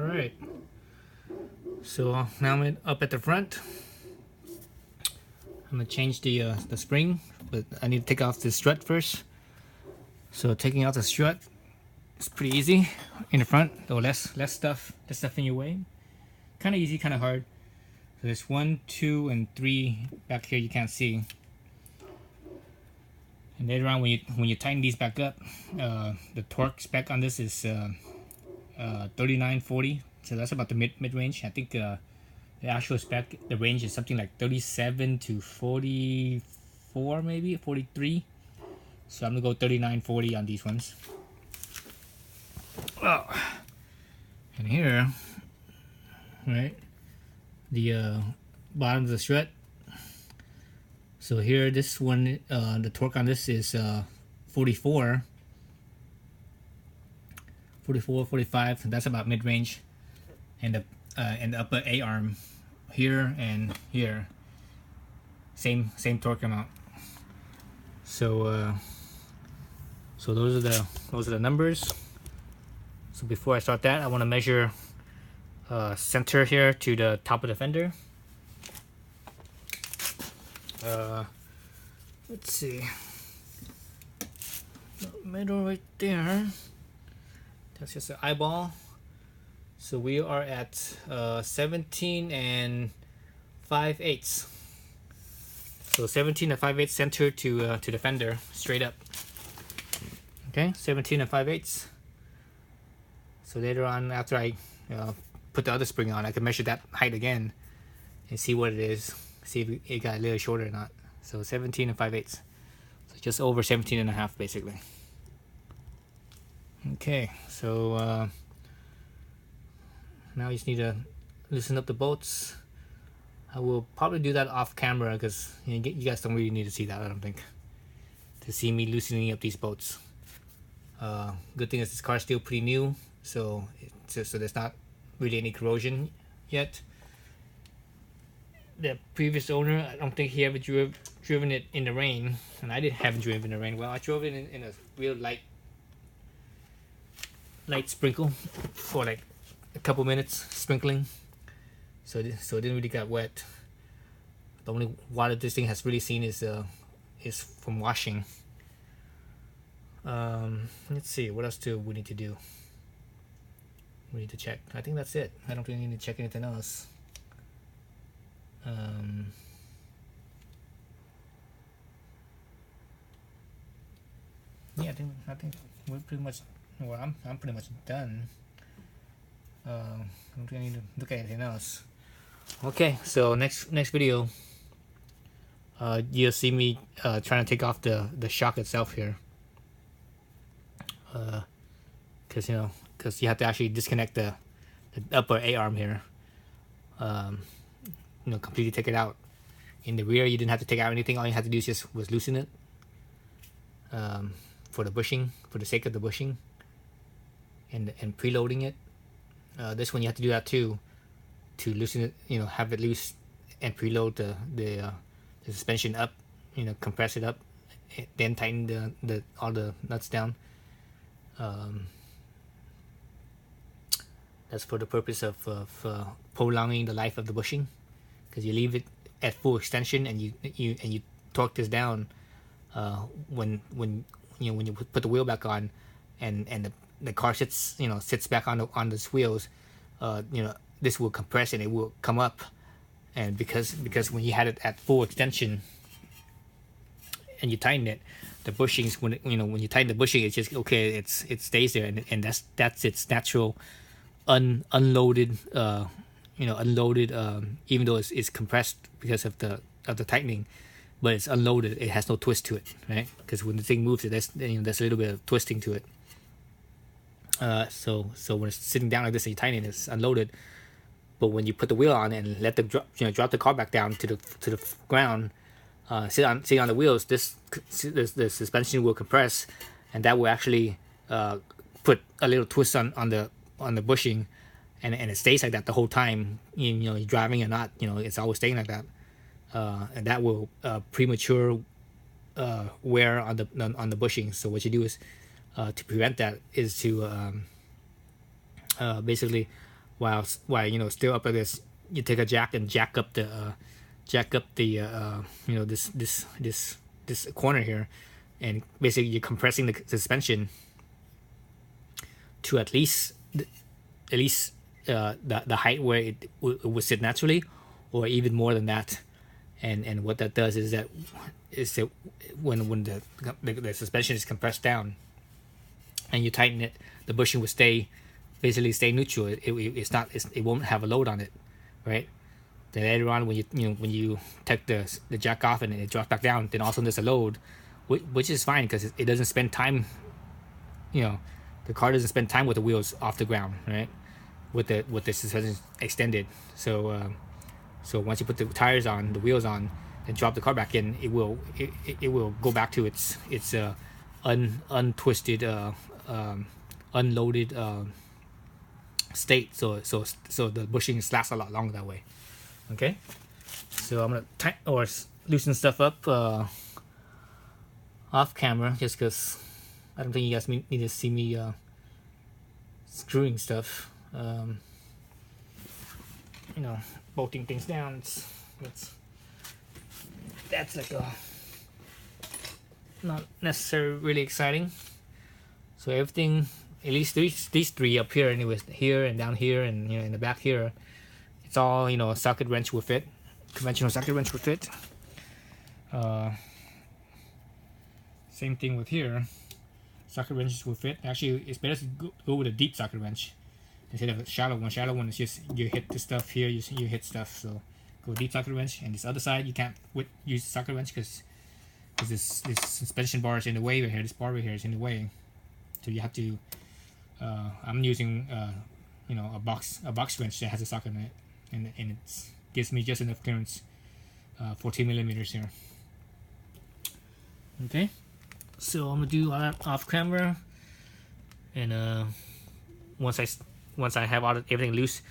All right. So now I'm up at the front. I'm gonna change the spring, but I need to take off the strut first. So taking out the strut is pretty easy in the front. Though less stuff in your way. Kind of easy, kind of hard. So there's 1, 2, and 3 back here you can't see. And later on, when you tighten these back up, the torque spec on this is 3940. So that's about the mid range. I think the actual spec, the range is something like 37 to 44, maybe 43. So I'm gonna go 3940 on these ones. Oh, and here, right, the bottom of the strut. So here, this one, the torque on this is 44, 45. That's about mid range, and the upper A arm here and here, same torque amount. So so those are the numbers. So before I start that, I want to measure center here to the top of the fender. Let's see, middle right there. That's just an eyeball. So we are at 17 and 5/8. So 17 and 5/8 center to the fender, straight up. Okay, 17 and 5/8. So later on, after I put the other spring on, I can measure that height again and see what it is. See if it got a little shorter or not. So 17 and 5/8. So just over 17 and a half, basically. Okay, so now you just need to loosen up the bolts. I will probably do that off camera because you guys don't really need to see that, I don't think, to see me loosening up these bolts. Good thing is this car is still pretty new, so there's not really any corrosion yet. The previous owner, I don't think he ever driven it in the rain, and I haven't driven it in the rain. Well, I drove it in a real light sprinkle for like a couple minutes, sprinkling, so it didn't really get wet. The only water this thing has really seen is from washing. Let's see, what else do we need to do? We need to check. I think that's it. I don't really need to check anything else. Yeah, I think we're pretty much. Well, I'm pretty much done. I don't really need to look at anything else. Okay, so next video, you'll see me trying to take off the shock itself here. Because you have to actually disconnect the upper A arm here. Completely take it out. In the rear, you didn't have to take out anything. All you had to do was loosen it. For the bushing, for the sake of the bushing, and preloading it. This one you have to do that too, to loosen it. Have it loose and preload the suspension up. Compress it up, then tighten all the nuts down. That's for the purpose of prolonging the life of the bushing, because you leave it at full extension and you torque this down when you put the wheel back on, and the car sits back on the wheels. This will compress and it will come up, and because when you had it at full extension and you tighten it, the bushings, when you tighten the bushing, it's just okay. It stays there, and that's its natural unloaded. Unloaded. Even though it's compressed because of the tightening, but it's unloaded. It has no twist to it, right? Because when the thing moves, there's a little bit of twisting to it. So when it's sitting down like this and you tighten it, it's unloaded. But when you put the wheel on and let the drop the car back down to the ground, sit on the wheels, the suspension will compress, and that will actually put a little twist on the bushing, and it stays like that the whole time. You're driving or not, it's always staying like that, and that will premature wear on the bushing. So what you do is to prevent that is to basically while you know still up at this, you take a jack and jack up the you know this corner here, and basically you're compressing the suspension to at least the height where it would sit naturally, or even more than that. And what that does is that when the suspension is compressed down and you tighten it, the bushing will basically stay neutral. It won't have a load on it, right? Then later on, when you take the jack off and it drops back down, then also there's a load, which is fine because it doesn't spend time. You know, the car doesn't spend time with the wheels off the ground, right? With the suspension extended. So once you put the tires on, the wheels on, and drop the car back in, it will go back to its untwisted, unloaded state. So the bushings last a lot longer that way. Okay, so I'm gonna loosen stuff up off camera, just because I don't think you guys need to see me screwing stuff. You know, bolting things down. That's like not necessarily really exciting. So everything, at least these three up here, anyways, here and down here, and in the back here, it's all a socket wrench will fit. Conventional socket wrench will fit. Same thing with here. Socket wrenches will fit. Actually, it's better to go with a deep socket wrench instead of a shallow one. Shallow one is just you hit the stuff here, you hit stuff. So go deep socket wrench. And this other side you can't use socket wrench because this suspension bar is in the way right here. This bar right here is in the way. So you have to. I'm using a box wrench that has a socket in it, and it gives me just enough clearance. 14 millimeters here. Okay, so I'm gonna do all that off camera, and once I have everything loose,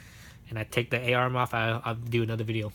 and I take the A arm off, I'll do another video.